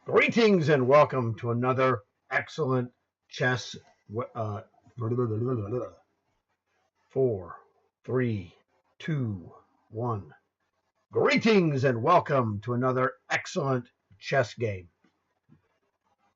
Greetings and welcome to another excellent chess. Four, three, two, one. Greetings and welcome to another excellent chess game.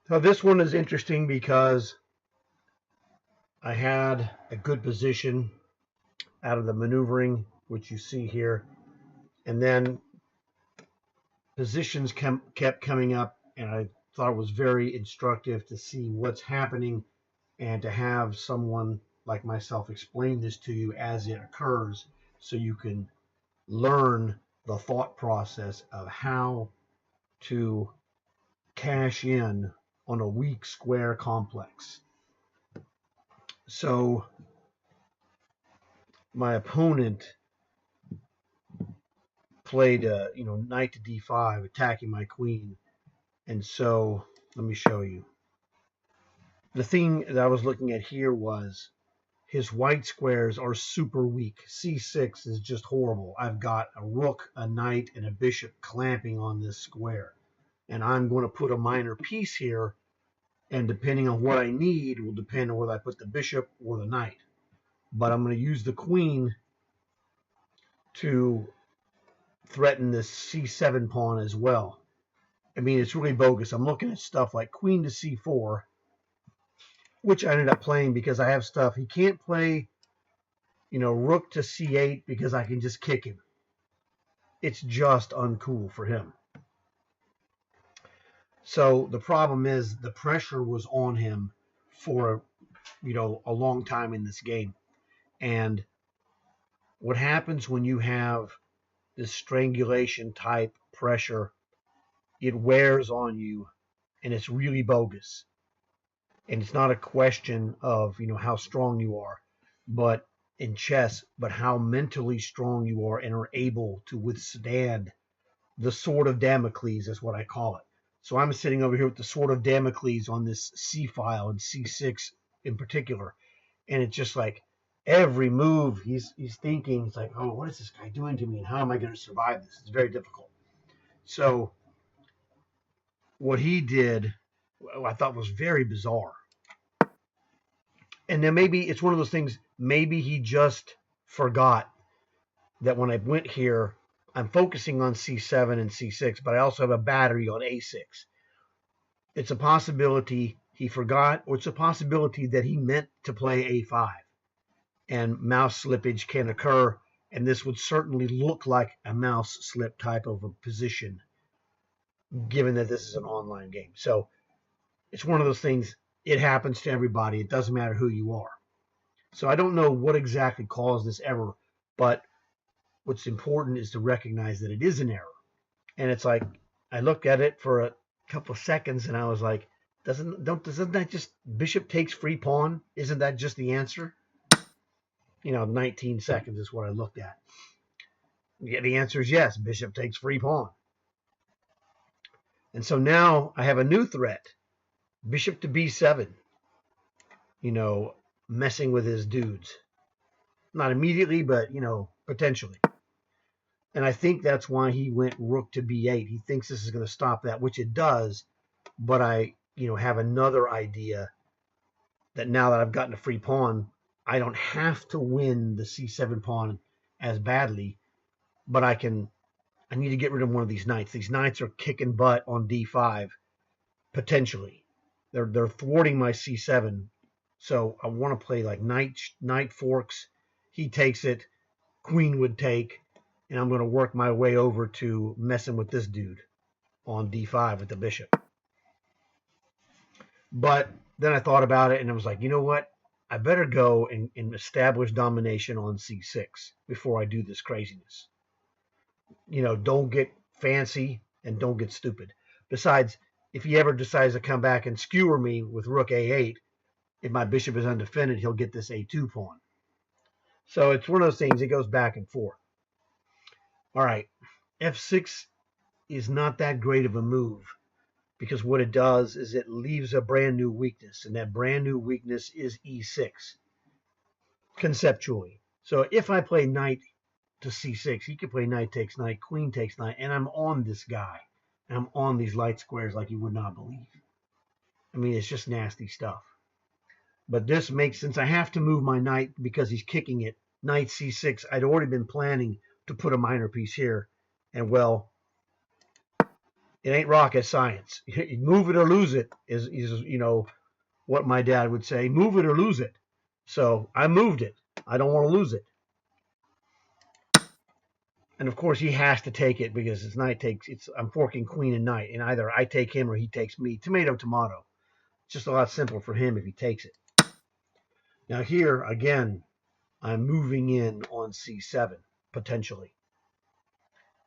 So this one is interesting because I had a good position out of the maneuvering, which you see here, and then positions kept coming up, and I thought it was very instructive to see what's happening and to have someone like myself explain this to you as it occurs so you can learn the thought process of how to cash in on a weak square complex. So my opponent played knight to d5 attacking my queen, and so let me show you. The thing that I was looking at here was his white squares are super weak. C6 is just horrible. I've got a rook, a knight, and a bishop clamping on this square. And I'm going to put a minor piece here, and depending on what I need will depend on whether I put the bishop or the knight. But I'm going to use the queen to threaten this C7 pawn as well. I mean, it's really bogus. I'm looking at stuff like queen to C4, which I ended up playing because I have stuff. He can't play rook to c8 because I can just kick him. It's just uncool for him. So the problem is the pressure was on him for, a long time in this game. And what happens when you have this strangulation type pressure, it wears on you and it's really bogus. And it's not a question of, how strong you are, but in chess, but how mentally strong you are and are able to withstand the sword of Damocles is what I call it. So I'm sitting over here with the sword of Damocles on this C file and C6 in particular. And it's just like every move he's thinking, it's like, oh, what is this guy doing to me? And how am I going to survive this? It's very difficult. So what he did, I thought was very bizarre. And then maybe it's one of those things, maybe he just forgot that when I went here, I'm focusing on C7 and C6, but I also have a battery on A6. It's a possibility he forgot, or it's a possibility that he meant to play A5. And mouse slippage can occur, and this would certainly look like a mouse slip type of a position, given that this is an online game. So it's one of those things, it happens to everybody. It doesn't matter who you are. So I don't know what exactly caused this error, but what's important is to recognize that it is an error. And it's like, I looked at it for a couple of seconds and I was like, doesn't that just bishop takes free pawn? Isn't that just the answer? 19 seconds is what I looked at. Yeah, the answer is yes, bishop takes free pawn. And so now I have a new threat, bishop to b7, messing with his dudes. Not immediately, but, potentially. And I think that's why he went rook to b8. He thinks this is going to stop that, which it does. But I, have another idea that now that I've gotten a free pawn, I don't have to win the c7 pawn as badly, but I need to get rid of one of these knights. These knights are kicking butt on d5, potentially. They're thwarting my c7. So I want to play like knight forks. He takes it, queen would take, and I'm going to work my way over to messing with this dude on d5 with the bishop. But then I thought about it, and I was like, you know what? I better go and establish domination on c6 before I do this craziness. Don't get fancy and don't get stupid. Besides, if he ever decides to come back and skewer me with rook a8, if my bishop is undefended, he'll get this a2 pawn. So it's one of those things, it goes back and forth. All right, f6 is not that great of a move because what it does is it leaves a brand new weakness, and that brand new weakness is e6, conceptually. So if I play knight to c6, he could play knight takes knight, queen takes knight, and I'm on this guy. And I'm on these light squares like you would not believe. I mean, it's just nasty stuff. But this makes, since I have to move my knight because he's kicking it, knight c6, I'd already been planning to put a minor piece here. And well, it ain't rocket science. Move it or lose it is what my dad would say. Move it or lose it. So I moved it. I don't want to lose it. And of course he has to take it because his knight I'm forking queen and knight, and either I take him or he takes me. Tomato, tomato. It's just a lot simpler for him if he takes it. Now here, again, I'm moving in on c7, potentially.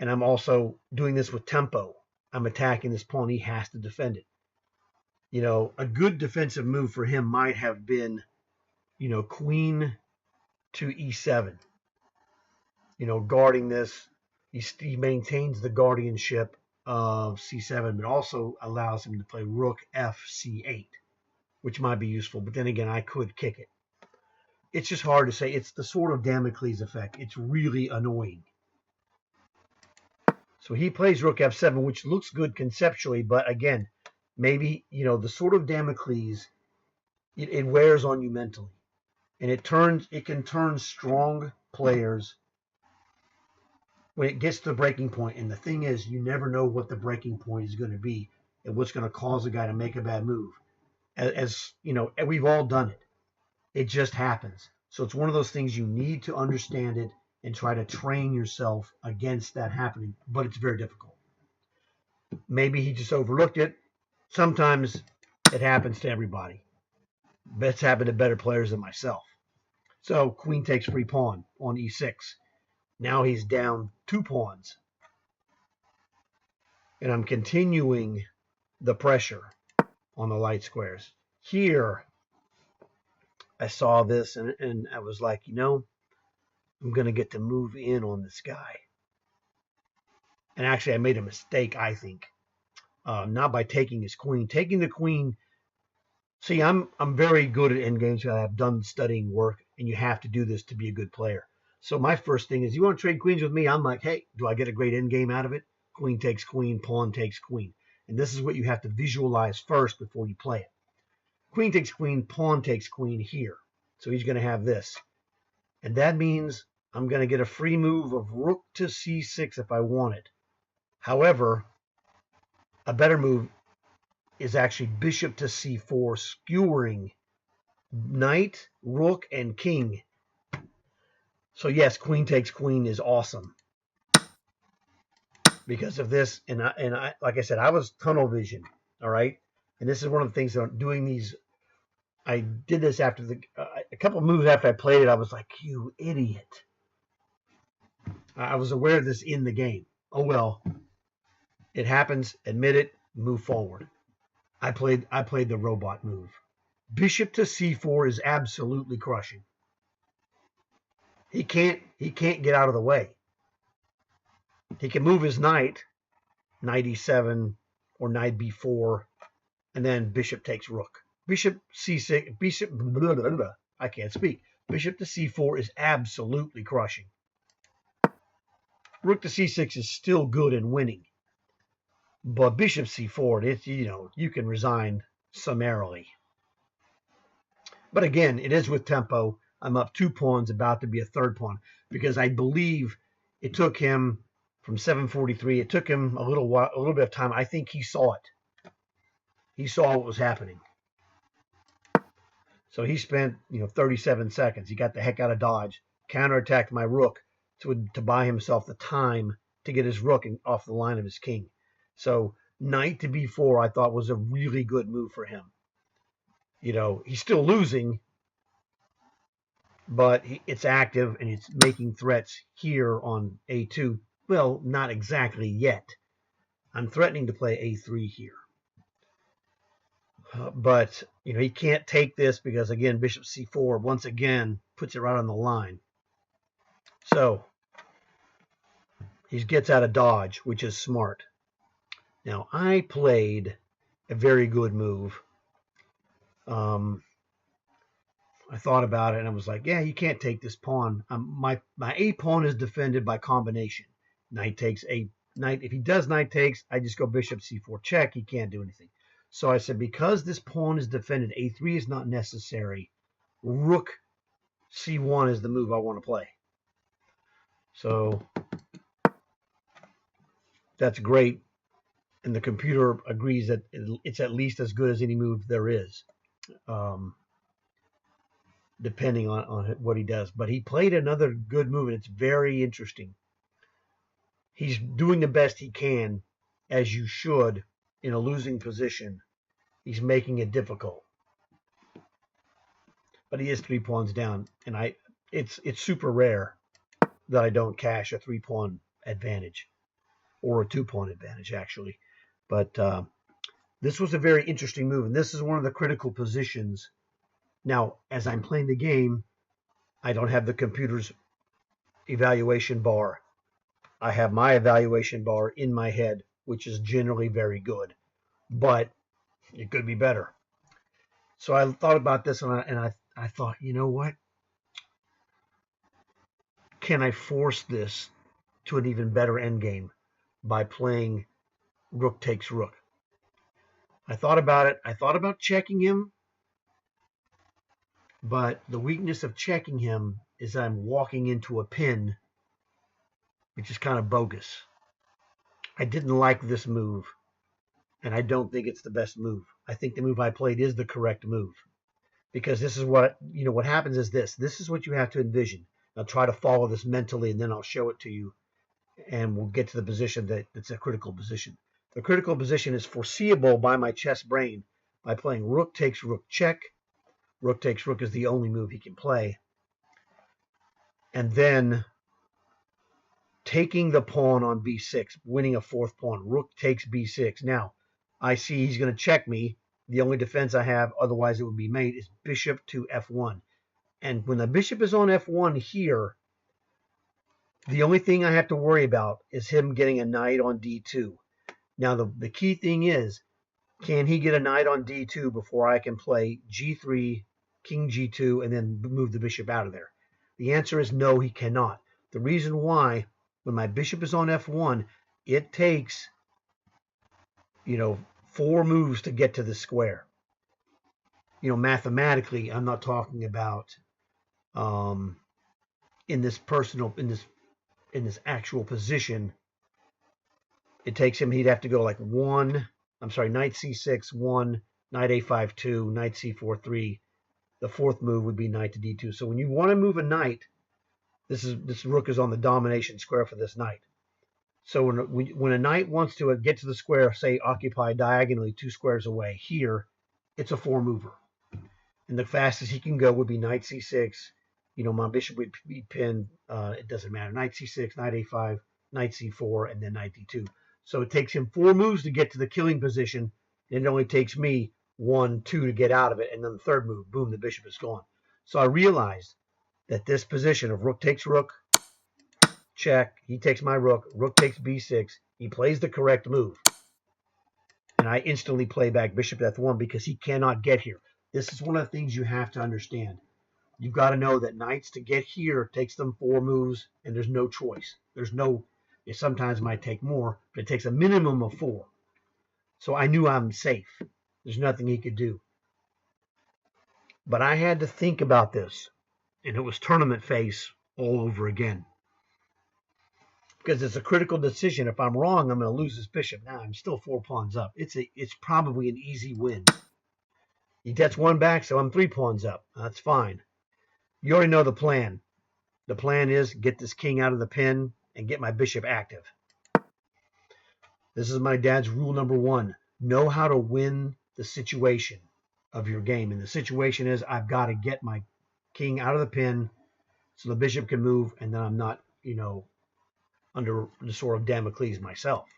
And I'm also doing this with tempo. I'm attacking this pawn. He has to defend it. A good defensive move for him might have been, queen to e7. Guarding this. He maintains the guardianship of c7, but also allows him to play rook f c8, which might be useful. But then again, I could kick it. It's just hard to say. It's the sort of Damocles effect. It's really annoying. So he plays rook f7, which looks good conceptually, but again, maybe, the sort of Damocles, it wears on you mentally. And it can turn strong players when it gets to the breaking point. And the thing is, you never know what the breaking point is going to be and what's going to cause a guy to make a bad move. As we've all done it. It just happens. So it's one of those things you need to understand it and try to train yourself against that happening. But it's very difficult. Maybe he just overlooked it. Sometimes it happens to everybody. It's happened to better players than myself. So queen takes free pawn on e6. Now he's down 2 pawns. And I'm continuing the pressure on the light squares. Here, I saw this and I was like, I'm going to get to move in on this guy. And actually, I made a mistake, I think. Not by taking his queen. Taking the queen. See, I'm very good at endgames. I've done studying work, and you have to do this to be a good player. So my first thing is, you want to trade queens with me? I'm like, hey, do I get a great endgame out of it? Queen takes queen, pawn takes queen. And this is what you have to visualize first before you play it. Queen takes queen, pawn takes queen here. So he's going to have this. And that means I'm going to get a free move of rook to c6 if I want it. However, a better move is actually bishop to c4, skewering knight, rook, and king. So yes, queen takes queen is awesome because of this. And I like I said, I was tunnel vision. All right, and this is one of the things that I'm doing these. I did this after a couple of moves after I played it. I was like, you idiot. I was aware of this in the game. Oh well, it happens. Admit it. Move forward. I played the robot move. Bishop to c4 is absolutely crushing. He can't get out of the way. He can move his knight e7 or knight b4, and then bishop takes rook. Bishop c6, bishop blah, blah, blah. I can't speak. Bishop to c4 is absolutely crushing. Rook to c6 is still good and winning. But bishop c4, it's you can resign summarily. But again, it is with tempo. I'm up 2 pawns, about to be a third pawn, because I believe it took him from 743. It took him a little bit of time. I think he saw it. He saw what was happening. So he spent 37 seconds. He got the heck out of dodge, counterattacked my rook to buy himself the time to get his rook off the line of his king. So knight to b4 I thought was a really good move for him. He's still losing, but it's active and it's making threats here on a2. Well, not exactly yet. I'm threatening to play a3 here. But, he can't take this because, again, bishop c4 once again puts it right on the line. So he gets out of dodge, which is smart. Now, I played a very good move. I thought about it and I was like, yeah, you can't take this pawn. My a pawn is defended by combination. Knight takes knight, if he does knight takes, I just go bishop c4 check. He can't do anything. So I said, because this pawn is defended, a3 is not necessary. Rook c1 is the move I want to play. So that's great. And the computer agrees that it's at least as good as any move there is, depending on what he does. But he played another good move, and it's very interesting. He's doing the best he can, as you should, in a losing position. He's making it difficult. But he is 3 pawns down, and it's super rare that I don't cash a 3-pawn advantage, or a 2-pawn advantage, actually. But this was a very interesting move, and this is one of the critical positions. Now, as I'm playing the game, I don't have the computer's evaluation bar. I have my evaluation bar in my head, which is generally very good, but it could be better. So I thought about this, and I thought, you know what? Can I force this to an even better endgame by playing rook takes rook? I thought about it. I thought about checking him, but the weakness of checking him is I'm walking into a pin, which is kind of bogus. I didn't like this move, and I don't think it's the best move. I think the move I played is the correct move, because this is what happens is this. This is what you have to envision. I'll try to follow this mentally, and then I'll show it to you, and we'll get to the position that's a critical position. The critical position is foreseeable by my chess brain by playing rook takes rook check. Rook takes rook is the only move he can play. And then taking the pawn on b6, winning a 4th pawn. Rook takes b6. Now, I see he's going to check me. The only defense I have, otherwise it would be mate, is bishop to f1. And when the bishop is on f1 here, the only thing I have to worry about is him getting a knight on d2. Now, the key thing is, can he get a knight on d2 before I can play g3, king g2, and then move the bishop out of there? The answer is no, he cannot. The reason why, when my bishop is on f1, it takes, 4 moves to get to the square. Mathematically, I'm not talking about in this actual position. It takes him, he'd have to go like knight c6, 1, knight a5, 2, knight c4, 3. The 4th move would be knight to d2. So when you want to move a knight, this rook is on the domination square for this knight. So when a knight wants to get to the square, say occupy diagonally 2 squares away, here, it's a 4-mover. And the fastest he can go would be knight c6. My bishop would be pinned. It doesn't matter. Knight c6, knight a5, knight c4, and then knight d2. So it takes him 4 moves to get to the killing position, and it only takes me 1, 2 to get out of it, and then the 3rd move, boom, the bishop is gone. So I realized that this position of rook takes rook, check, he takes my rook, rook takes b6, he plays the correct move. And I instantly play back bishop f1 because he cannot get here. This is one of the things you have to understand. You've got to know that knights to get here takes them 4 moves, and there's no choice. It sometimes might take more, but it takes a minimum of 4. So I knew I'm safe. There's nothing he could do. But I had to think about this, and it was tournament face all over again. Because it's a critical decision. If I'm wrong, I'm going to lose this bishop. Now I'm still 4 pawns up. It's probably an easy win. He gets 1 back, so I'm 3 pawns up. That's fine. You already know the plan. The plan is get this king out of the pin and get my bishop active. This is my dad's rule number 1. Know how to win the situation of your game. And the situation is I've got to get my king out of the pin so the bishop can move, and then I'm not, under the sword of Damocles myself.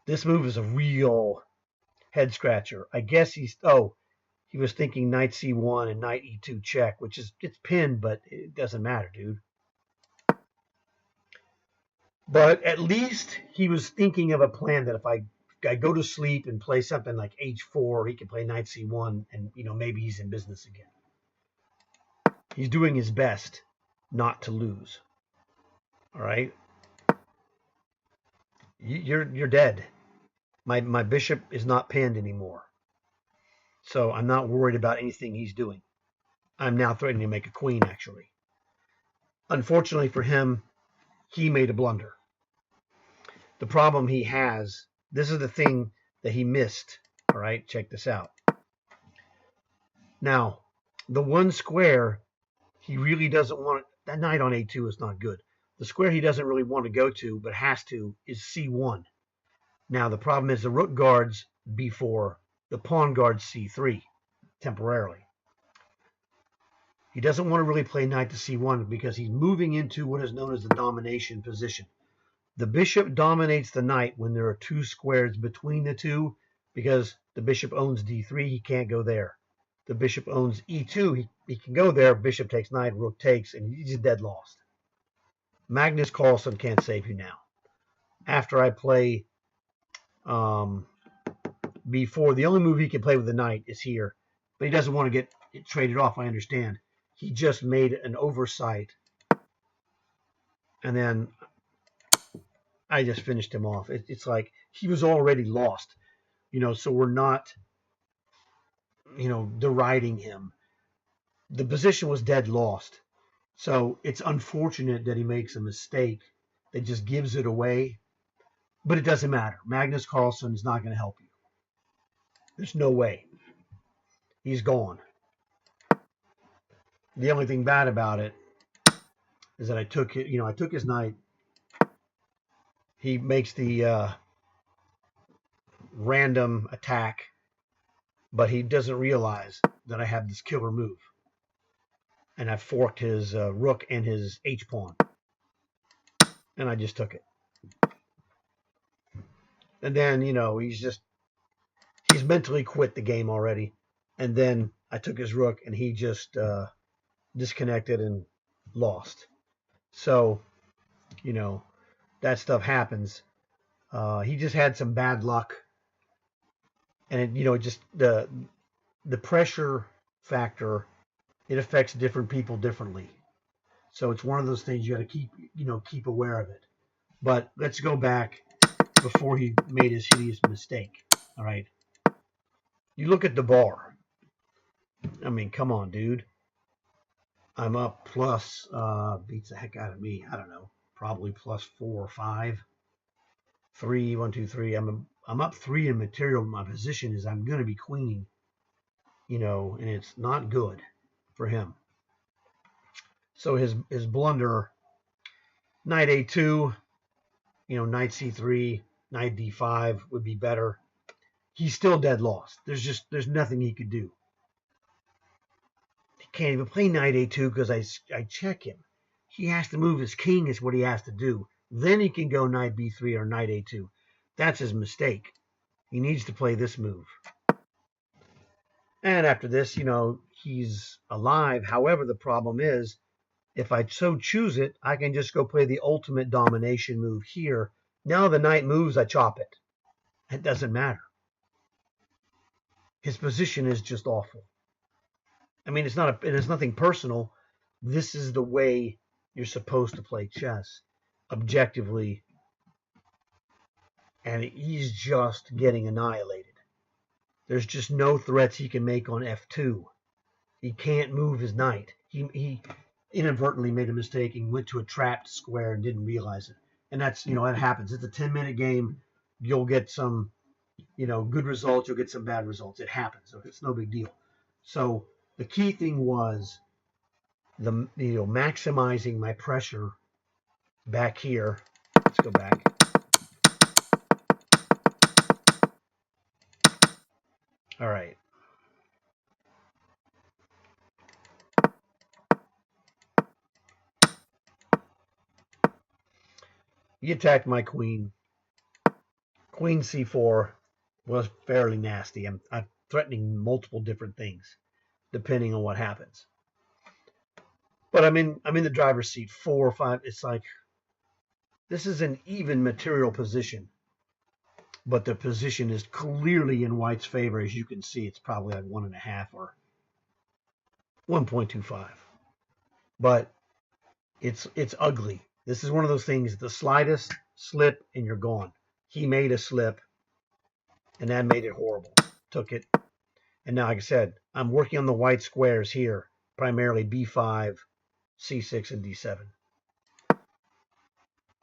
This move is a real head scratcher. I guess he was thinking knight c1 and knight e2 check, which is, it's pinned, but it doesn't matter, dude. But at least he was thinking of a plan that if I go to sleep and play something like h4, he can play knight c1, and maybe he's in business again. He's doing his best not to lose. All right. You're dead. My bishop is not pinned anymore. So I'm not worried about anything he's doing. I'm now threatening to make a queen, actually. Unfortunately for him, he made a blunder. The problem he has, this is the thing that he missed. All right, check this out. Now, the one square he really doesn't want, that knight on a2 is not good. The square he doesn't really want to go to, but has to, is c1. Now, the problem is the rook guards b4, the pawn guards c3 temporarily. He doesn't want to really play knight to c1 because he's moving into what is known as the domination position. The bishop dominates the knight when there are two squares between the two because the bishop owns d3, he can't go there. The bishop owns e2, he can go there, bishop takes knight, rook takes, and he's dead lost. Magnus Carlsen can't save you now. After I play b4, the only move he can play with the knight is here, but he doesn't want to get it traded off, I understand. He just made an oversight, and then I just finished him off. It's like he was already lost, so we're not, deriding him. The position was dead lost. So it's unfortunate that he makes a mistake that just gives it away, but it doesn't matter. Magnus Carlsen is not going to help you. There's no way. He's gone. The only thing bad about it is that I took his knight. He makes the random attack, but he doesn't realize that I have this killer move. And I forked his rook and his h-pawn. And I just took it. And then, he's mentally quit the game already. And then I took his rook and he just disconnected and lost. So, that stuff happens. He just had some bad luck. And, just the pressure factor, it affects different people differently. So it's one of those things you got to keep aware of it. But let's go back before he made his hideous mistake. All right. You look at the bar. I mean, come on, dude. I'm up plus, beats the heck out of me. I don't know, probably plus 4 or 5. 3, 1, 2, 3. I'm up 3 in material. My position is I'm going to be queening, and it's not good for him. So his blunder, knight a2, knight c3, knight d5 would be better. He's still dead lost. There's nothing he could do. He can't even play knight a2 because I check him. He has to move his king is what he has to do. Then he can go knight b3 or knight a2. That's his mistake. He needs to play this move. And after this, he's alive. However, the problem is, if I so choose it, I can just go play the ultimate domination move here. Now the knight moves, I chop it. It doesn't matter. His position is just awful. I mean, it's nothing personal. This is the way you're supposed to play chess, objectively. And he's just getting annihilated. There's just no threats he can make on f2. He can't move his knight. He inadvertently made a mistake and went to a trapped square and didn't realize it. And that's, that happens. It's a 10-minute game. You'll get some, good results. You'll get some bad results. It happens. So it's no big deal. So the key thing was maximizing my pressure back here. Let's go back. All right. He attacked my queen. Queen c4 was fairly nasty. I'm threatening multiple different things depending on what happens. But I'm in the driver's seat, 4 or 5. It's like this is an even material position, but the position is clearly in White's favor. As you can see, it's probably like 1.5 or 1.25. But it's ugly. This is one of those things, the slightest slip and you're gone. he made a slip, and that made it horrible. Took it. And now, like I said, I'm working on the white squares here, primarily b5, c6, and d7.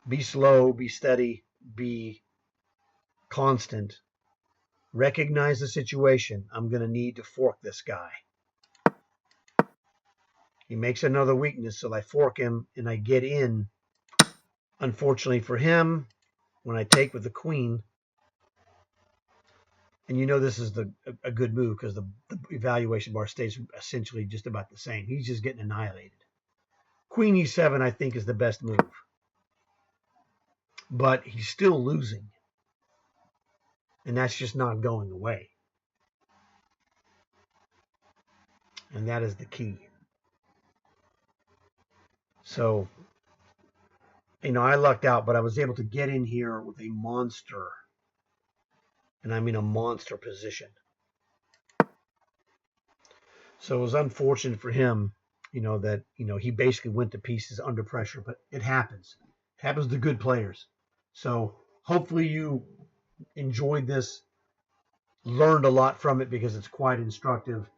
Be slow, be steady, be constant. Recognize the situation. I'm going to need to fork this guy. He makes another weakness, so I fork him, and I get in. Unfortunately for him, when I take with the queen, and you know this is a good move because the evaluation bar stays essentially just about the same. He's just getting annihilated. Queen e7, I think, is the best move. But he's still losing. And that's just not going away. And that is the key. So, I lucked out, but I was able to get in here with a monster. And I'm in a monster position. So it was unfortunate for him, that, he basically went to pieces under pressure, but it happens. It happens to good players. So hopefully you enjoyed this, learned a lot from it because it's quite instructive.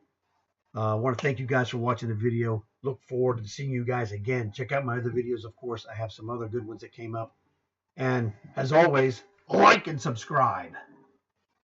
I want to thank you guys for watching the video. Look forward to seeing you guys again. Check out my other videos, of course. I have some other good ones that came up. And as always, like and subscribe.